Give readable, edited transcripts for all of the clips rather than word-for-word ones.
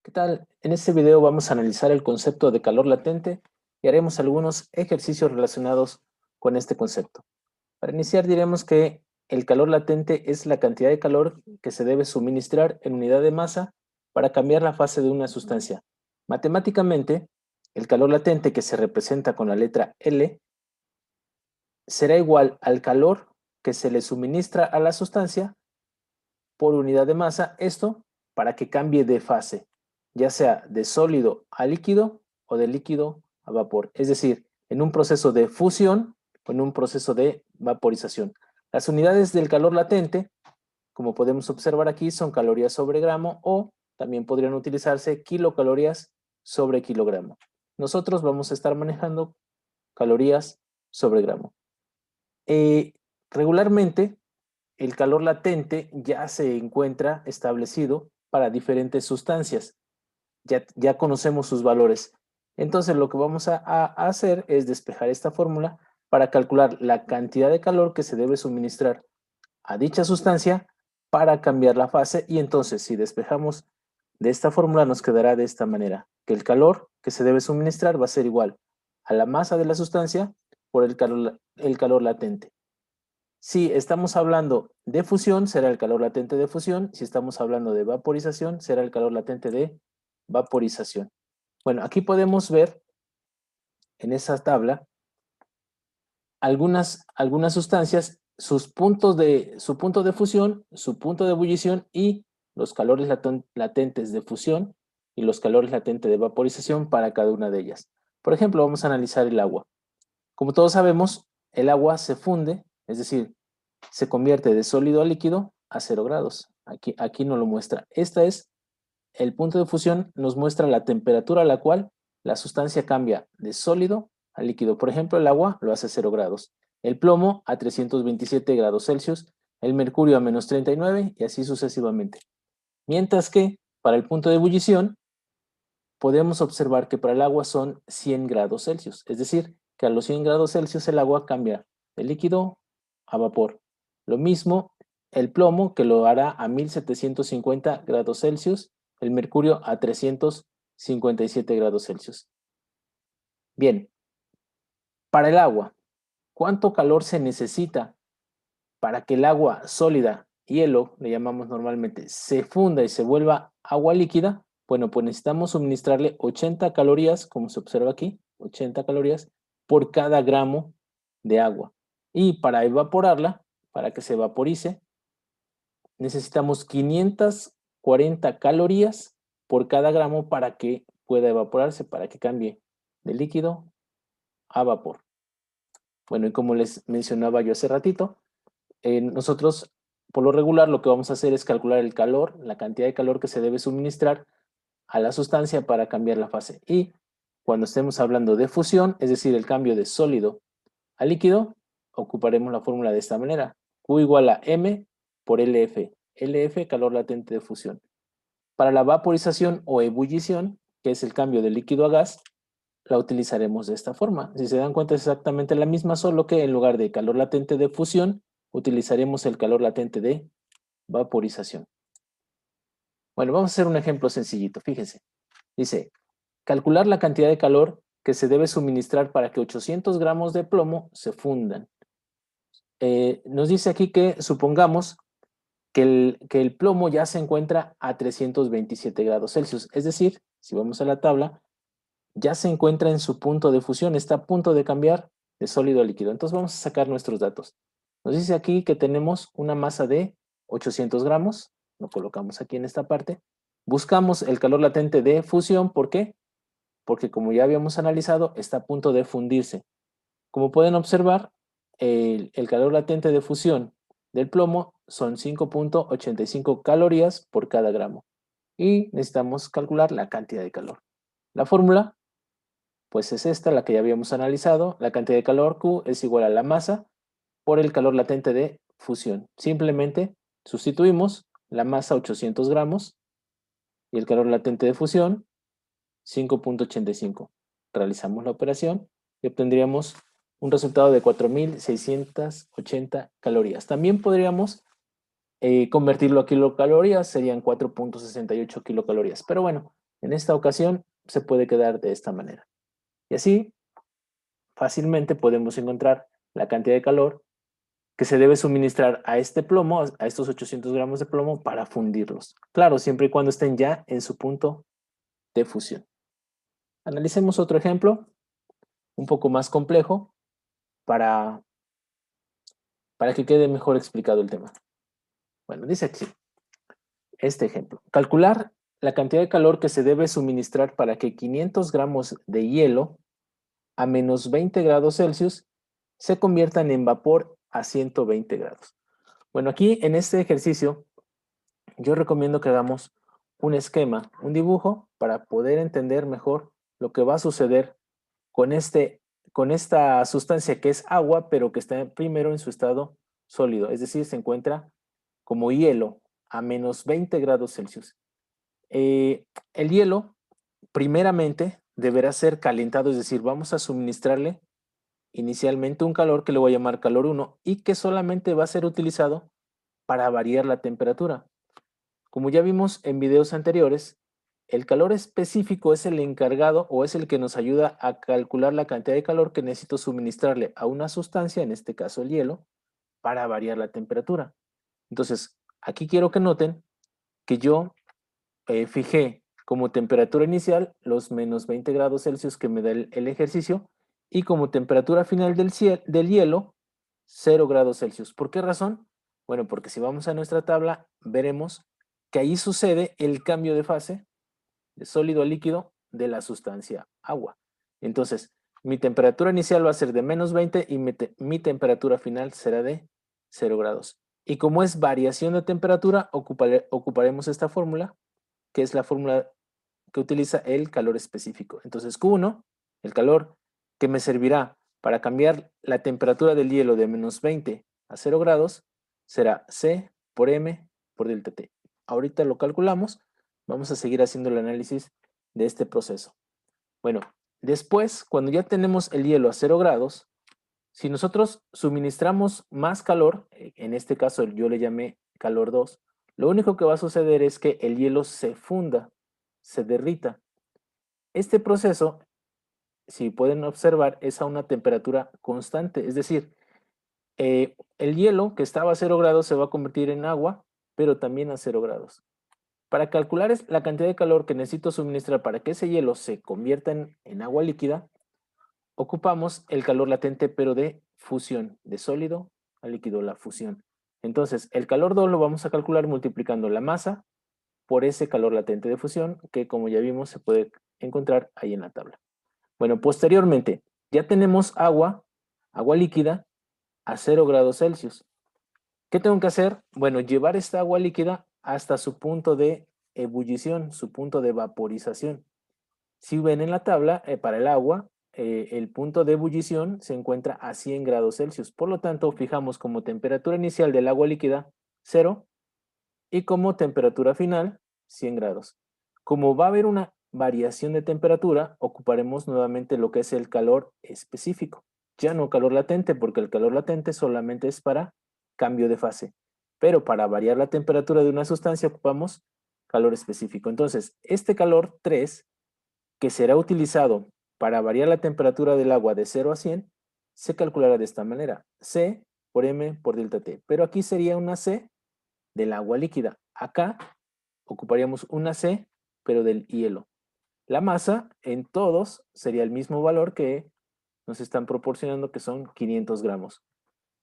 ¿Qué tal? En este video vamos a analizar el concepto de calor latente y haremos algunos ejercicios relacionados con este concepto. Para iniciar diremos que el calor latente es la cantidad de calor que se debe suministrar en unidad de masa para cambiar la fase de una sustancia. Matemáticamente, el calor latente que se representa con la letra L será igual al calor que se le suministra a la sustancia por unidad de masa, esto para que cambie de fase, ya sea de sólido a líquido o de líquido a vapor, es decir, en un proceso de fusión o en un proceso de vaporización. Las unidades del calor latente, como podemos observar aquí, son calorías sobre gramo o también podrían utilizarse kilocalorías sobre kilogramo. Nosotros vamos a estar manejando calorías sobre gramo. Regularmente, el calor latente ya se encuentra establecido para diferentes sustancias. Ya conocemos sus valores. Entonces, lo que vamos a hacer es despejar esta fórmula para calcular la cantidad de calor que se debe suministrar a dicha sustancia para cambiar la fase. Y entonces, si despejamos de esta fórmula, nos quedará de esta manera, que el calor que se debe suministrar va a ser igual a la masa de la sustancia por el calor latente. Si estamos hablando de fusión, será el calor latente de fusión. Si estamos hablando de vaporización, será el calor latente de vaporización. Bueno, aquí podemos ver en esa tabla algunas sustancias, su punto de fusión, su punto de ebullición y los calores latentes de fusión y los calores latentes de vaporización para cada una de ellas. Por ejemplo, vamos a analizar el agua. Como todos sabemos, el agua se funde, es decir, se convierte de sólido a líquido a 0 grados. Aquí nos lo muestra. Este es el punto de fusión, nos muestra la temperatura a la cual la sustancia cambia de sólido a líquido. Por ejemplo, el agua lo hace a 0 grados, el plomo a 327 grados Celsius, el mercurio a menos 39 y así sucesivamente. Mientras que para el punto de ebullición podemos observar que para el agua son 100 grados Celsius, es decir, que a los 100 grados Celsius el agua cambia de líquido a vapor. Lo mismo el plomo, que lo hará a 1750 grados Celsius, el mercurio a 357 grados Celsius. Bien, para el agua, ¿cuánto calor se necesita para que el agua sólida, hielo, le llamamos normalmente, se funda y se vuelva agua líquida? Bueno, pues necesitamos suministrarle 80 calorías, como se observa aquí, 80 calorías por cada gramo de agua. Y para evaporarla, para que se vaporice, necesitamos 540 calorías por cada gramo para que pueda evaporarse, para que cambie de líquido a vapor. Bueno, y como les mencionaba yo hace ratito, nosotros por lo regular lo que vamos a hacer es calcular el calor, la cantidad de calor que se debe suministrar a la sustancia para cambiar la fase. Y cuando estemos hablando de fusión, es decir, el cambio de sólido a líquido, ocuparemos la fórmula de esta manera. Q igual a M por LF. LF, calor latente de fusión. Para la vaporización o ebullición, que es el cambio de líquido a gas, la utilizaremos de esta forma. Si se dan cuenta es exactamente la misma, solo que en lugar de calor latente de fusión, utilizaremos el calor latente de vaporización. Bueno, vamos a hacer un ejemplo sencillito, fíjense. Dice, calcular la cantidad de calor que se debe suministrar para que 800 gramos de plomo se fundan. Nos dice aquí que supongamos que el plomo ya se encuentra a 327 grados Celsius. Es decir, si vamos a la tabla, ya se encuentra en su punto de fusión, está a punto de cambiar de sólido a líquido. Entonces vamos a sacar nuestros datos. Nos dice aquí que tenemos una masa de 800 gramos, lo colocamos aquí en esta parte. Buscamos el calor latente de fusión, ¿por qué? Porque como ya habíamos analizado, está a punto de fundirse. Como pueden observar, el calor latente de fusión del plomo son 5.85 calorías por cada gramo. Y necesitamos calcular la cantidad de calor. La fórmula pues es esta, la que ya habíamos analizado. La cantidad de calor Q es igual a la masa por el calor latente de fusión. Simplemente sustituimos la masa 800 gramos y el calor latente de fusión 5.85. Realizamos la operación y obtendríamos un resultado de 4.680 calorías. También podríamos convertirlo a kilocalorías, serían 4.68 kilocalorías. Pero bueno, En esta ocasión se puede quedar de esta manera. Y así fácilmente podemos encontrar la cantidad de calor que se debe suministrar a este plomo, a estos 800 gramos de plomo para fundirlos. Claro, siempre y cuando estén ya en su punto de fusión. Analicemos otro ejemplo, un poco más complejo, para que quede mejor explicado el tema. Bueno, dice aquí, este ejemplo. Calcular la cantidad de calor que se debe suministrar para que 500 gramos de hielo a menos 20 grados Celsius se conviertan en vapor a 120 grados. Bueno, aquí en este ejercicio yo recomiendo que hagamos un esquema, un dibujo para poder entender mejor lo que va a suceder con, con esta sustancia que es agua, pero que está primero en su estado sólido, es decir, se encuentra como hielo a menos 20 grados Celsius. El hielo, primeramente, deberá ser calentado, es decir, vamos a suministrarle inicialmente un calor que le voy a llamar calor 1 y que solamente va a ser utilizado para variar la temperatura. Como ya vimos en videos anteriores, el calor específico es el encargado o es el que nos ayuda a calcular la cantidad de calor que necesito suministrarle a una sustancia, en este caso el hielo, para variar la temperatura. Entonces, aquí quiero que noten que yo fijé como temperatura inicial los menos 20 grados Celsius que me da el ejercicio y como temperatura final del hielo, 0 grados Celsius. ¿Por qué razón? Bueno, porque si vamos a nuestra tabla, veremos que ahí sucede el cambio de fase de sólido a líquido de la sustancia agua. Entonces, mi temperatura inicial va a ser de menos 20 y mi temperatura final será de 0 grados. Y como es variación de temperatura, ocuparemos esta fórmula, que es la fórmula que utiliza el calor específico. Entonces, Q1, el calor que me servirá para cambiar la temperatura del hielo de menos 20 a 0 grados, será C por M por delta T. Ahorita lo calculamos, vamos a seguir haciendo el análisis de este proceso. Bueno, después, cuando ya tenemos el hielo a 0 grados, si nosotros suministramos más calor, en este caso yo le llamé calor 2, lo único que va a suceder es que el hielo se funda, se derrita. Este proceso, si pueden observar, es a una temperatura constante, es decir, el hielo que estaba a 0 grados se va a convertir en agua, pero también a 0 grados. Para calcular la cantidad de calor que necesito suministrar para que ese hielo se convierta en agua líquida, ocupamos el calor latente, pero de fusión, de sólido a líquido, la fusión. Entonces, el calor 2 lo vamos a calcular multiplicando la masa por ese calor latente de fusión, que como ya vimos se puede encontrar ahí en la tabla. Bueno, posteriormente, ya tenemos agua líquida a 0 grados Celsius. ¿Qué tengo que hacer? Bueno, llevar esta agua líquida hasta su punto de ebullición, su punto de vaporización. Si ven en la tabla, para el agua, el punto de ebullición se encuentra a 100 grados Celsius. Por lo tanto, fijamos como temperatura inicial del agua líquida 0 y como temperatura final 100 grados. Como va a haber una variación de temperatura, ocuparemos nuevamente lo que es el calor específico. Ya no calor latente, porque el calor latente solamente es para cambio de fase. Pero para variar la temperatura de una sustancia ocupamos calor específico. Entonces, este calor 3, que será utilizado para variar la temperatura del agua de 0 a 100, se calculará de esta manera. C por M por delta T. Pero aquí sería una C del agua líquida. Acá ocuparíamos una C, pero del hielo. La masa en todos sería el mismo valor que nos están proporcionando, que son 500 gramos.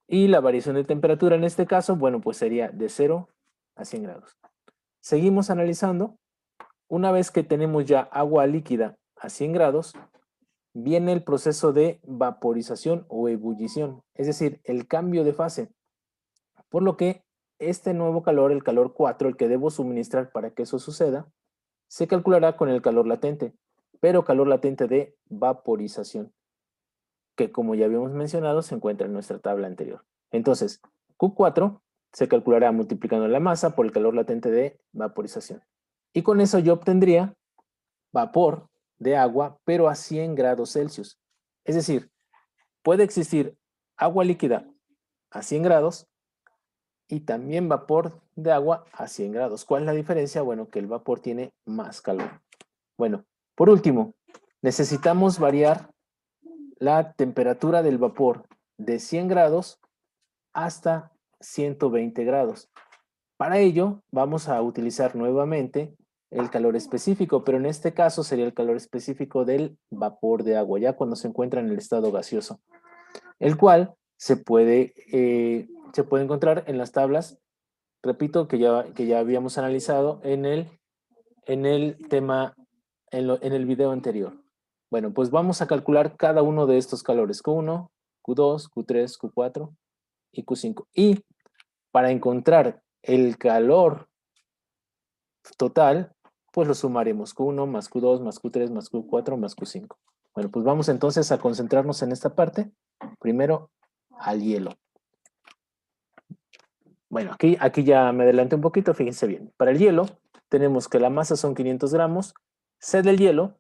Y la variación de temperatura en este caso, bueno, pues sería de 0 a 100 grados. Seguimos analizando. Una vez que tenemos ya agua líquida a 100 grados, viene el proceso de vaporización o ebullición, es decir, el cambio de fase. Por lo que este nuevo calor, el calor 4, el que debo suministrar para que eso suceda, se calculará con el calor latente, pero calor latente de vaporización, que como ya habíamos mencionado, se encuentra en nuestra tabla anterior. Entonces, Q4 se calculará multiplicando la masa por el calor latente de vaporización. Y con eso yo obtendría vapor de agua, pero a 100 grados Celsius. Es decir, puede existir agua líquida a 100 grados y también vapor de agua a 100 grados. ¿Cuál es la diferencia? Bueno, que el vapor tiene más calor. Bueno, por último, necesitamos variar la temperatura del vapor de 100 grados hasta 120 grados. Para ello, vamos a utilizar nuevamente el calor específico, pero en este caso sería el calor específico del vapor de agua, ya cuando se encuentra en el estado gaseoso, el cual se puede encontrar en las tablas, repito, que ya habíamos analizado en el tema, en el video anterior. Bueno, pues vamos a calcular cada uno de estos calores, Q1, Q2, Q3, Q4 y Q5. Y para encontrar el calor total, pues lo sumaremos Q1 más Q2 más Q3 más Q4 más Q5. Bueno, pues vamos entonces a concentrarnos en esta parte. Primero, al hielo. Bueno, aquí ya me adelanté un poquito, fíjense bien. Para el hielo, tenemos que la masa son 500 gramos, C del hielo,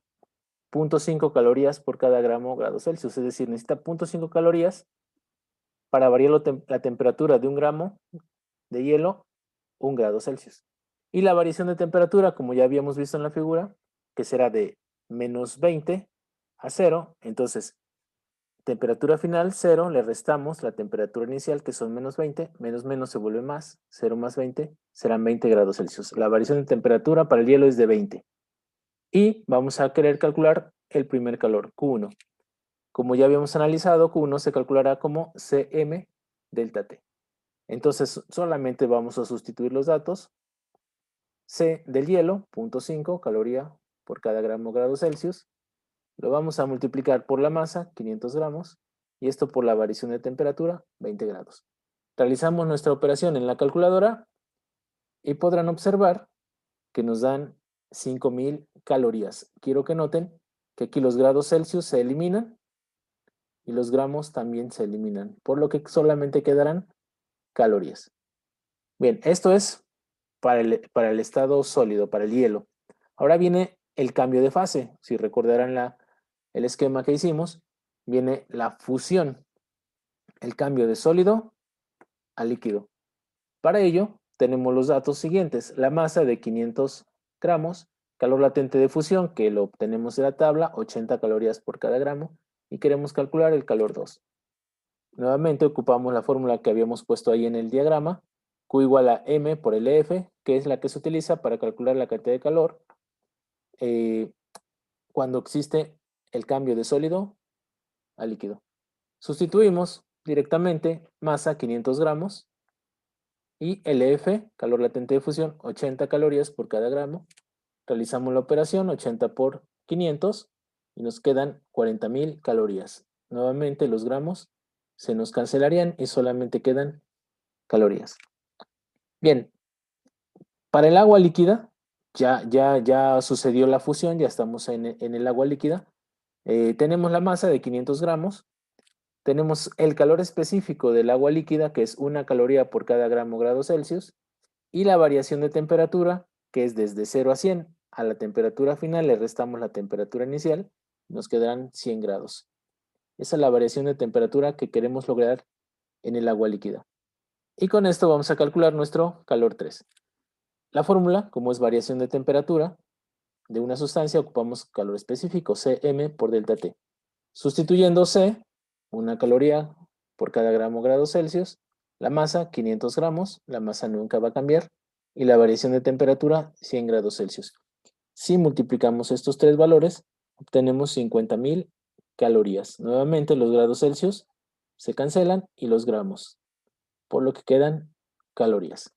0.5 calorías por cada grado Celsius, es decir, necesita 0.5 calorías para variar la temperatura de un gramo de hielo, 1 grado Celsius. Y la variación de temperatura, como ya habíamos visto en la figura, que será de menos 20 a 0, entonces temperatura final 0, le restamos la temperatura inicial que son menos 20, menos menos se vuelve más, 0 más 20 serán 20 grados Celsius. La variación de temperatura para el hielo es de 20. Y vamos a querer calcular el primer calor, Q1. Como ya habíamos analizado, Q1 se calculará como Cm delta T. Entonces solamente vamos a sustituir los datos. C del hielo, 0.5 caloría por cada grado Celsius. Lo vamos a multiplicar por la masa, 500 gramos, y esto por la variación de temperatura, 20 grados. Realizamos nuestra operación en la calculadora y podrán observar que nos dan 5000 calorías. Quiero que noten que aquí los grados Celsius se eliminan y los gramos también se eliminan, por lo que solamente quedarán calorías. Bien, esto es para el estado sólido, para el hielo. Ahora viene el cambio de fase. Si recordarán el esquema que hicimos, viene la fusión, el cambio de sólido a líquido. Para ello, tenemos los datos siguientes. La masa de 500 gramos, calor latente de fusión, que lo obtenemos de la tabla, 80 calorías por cada gramo, y queremos calcular el calor 2. Nuevamente ocupamos la fórmula que habíamos puesto ahí en el diagrama, Q igual a M por LF, que es la que se utiliza para calcular la cantidad de calor cuando existe el cambio de sólido a líquido. Sustituimos directamente masa 500 gramos y LF, calor latente de fusión, 80 calorías por cada gramo. Realizamos la operación 80 por 500 y nos quedan 40.000 calorías. Nuevamente los gramos se nos cancelarían y solamente quedan calorías. Bien, para el agua líquida ya sucedió la fusión, ya estamos en el agua líquida. Tenemos la masa de 500 gramos. Tenemos el calor específico del agua líquida, que es 1 caloría por cada grado Celsius, y la variación de temperatura, que es desde 0 a 100. A la temperatura final le restamos la temperatura inicial, nos quedarán 100 grados. Esa es la variación de temperatura que queremos lograr en el agua líquida. Y con esto vamos a calcular nuestro calor 3. La fórmula, como es variación de temperatura de una sustancia, ocupamos calor específico, Cm por delta T. Sustituyendo C, 1 caloría por cada grado Celsius, la masa 500 gramos, la masa nunca va a cambiar, y la variación de temperatura 100 grados Celsius. Si multiplicamos estos tres valores, obtenemos 50.000 calorías. Nuevamente los grados Celsius se cancelan y los gramos, por lo que quedan calorías.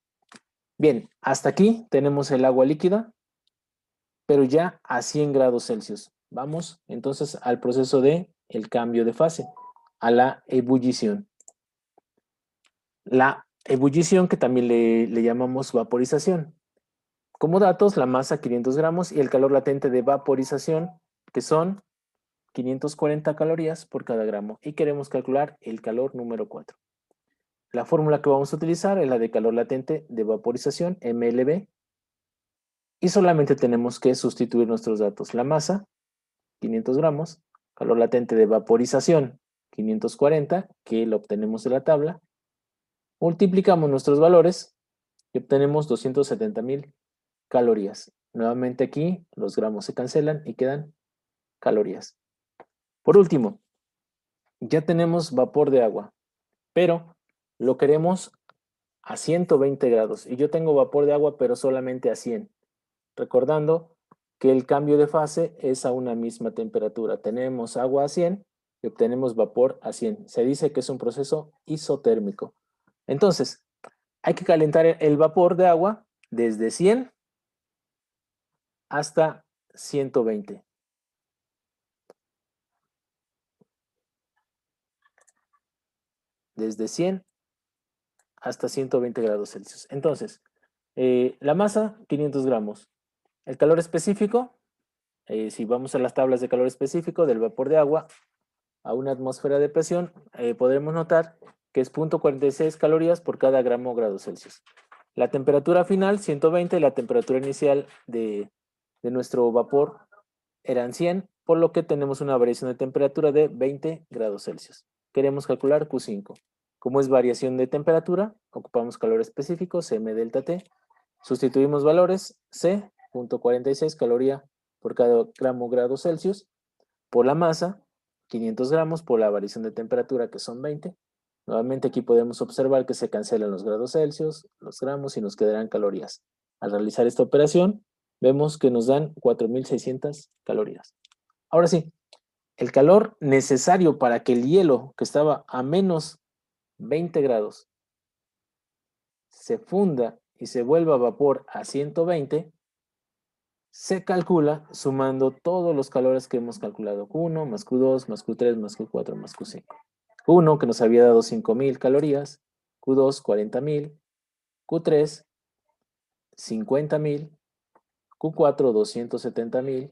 Bien, hasta aquí tenemos el agua líquida, pero ya a 100 grados Celsius. Vamos entonces al proceso de el cambio de fase, a la ebullición. La ebullición, que también le llamamos vaporización. Como datos, la masa 500 gramos y el calor latente de vaporización, que son 540 calorías por cada gramo. Y queremos calcular el calor número 4. La fórmula que vamos a utilizar es la de calor latente de vaporización, MLV. Y solamente tenemos que sustituir nuestros datos. La masa, 500 gramos, calor latente de vaporización, 540, que lo obtenemos de la tabla. Multiplicamos nuestros valores y obtenemos 270.000 calorías. Nuevamente aquí los gramos se cancelan y quedan calorías. Por último, ya tenemos vapor de agua, pero lo queremos a 120 grados. Y yo tengo vapor de agua, pero solamente a 100. Recordando que el cambio de fase es a una misma temperatura. Tenemos agua a 100 y obtenemos vapor a 100. Se dice que es un proceso isotérmico. Entonces, hay que calentar el vapor de agua desde 100 hasta 120. Desde 100 hasta 120 grados Celsius. Entonces, la masa, 500 gramos. El calor específico, si vamos a las tablas de calor específico del vapor de agua a una atmósfera de presión, podremos notar que es 0.46 calorías por cada gramo o grado Celsius. La temperatura final, 120, y la temperatura inicial de nuestro vapor eran 100, por lo que tenemos una variación de temperatura de 20 grados Celsius. Queremos calcular Q5. Como es variación de temperatura, ocupamos calor específico, Cm delta T. Sustituimos valores, C, 0.46 caloría por cada gramo grado Celsius, por la masa, 500 gramos, por la variación de temperatura, que son 20. Nuevamente aquí podemos observar que se cancelan los grados Celsius, los gramos y nos quedarán calorías. Al realizar esta operación, vemos que nos dan 4.600 calorías. Ahora sí, el calor necesario para que el hielo, que estaba a menos 20 grados, se funda y se vuelva vapor a 120, se calcula sumando todos los calores que hemos calculado. Q1 más Q2 más Q3 más Q4 más Q5. Q1 que nos había dado 5.000 calorías, Q2 40.000, Q3 50.000, Q4 270.000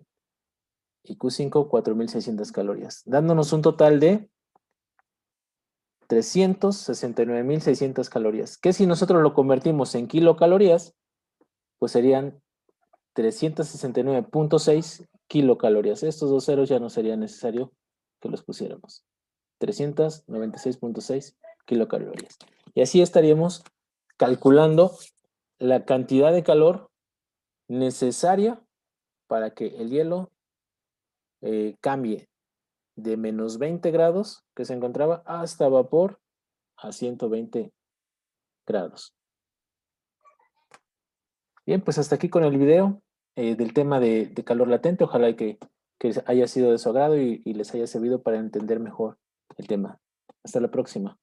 y Q5 4.600 calorías, dándonos un total de 369.600 calorías, que si nosotros lo convertimos en kilocalorías, pues serían 369.6 kilocalorías. Estos dos ceros ya no sería necesario que los pusiéramos. 396.6 kilocalorías. Y así estaríamos calculando la cantidad de calor necesaria para que el hielo cambie de menos 20 grados que se encontraba hasta vapor a 120 grados. Bien, pues hasta aquí con el video del tema de calor latente. Ojalá que haya sido de su agrado y les haya servido para entender mejor el tema. Hasta la próxima.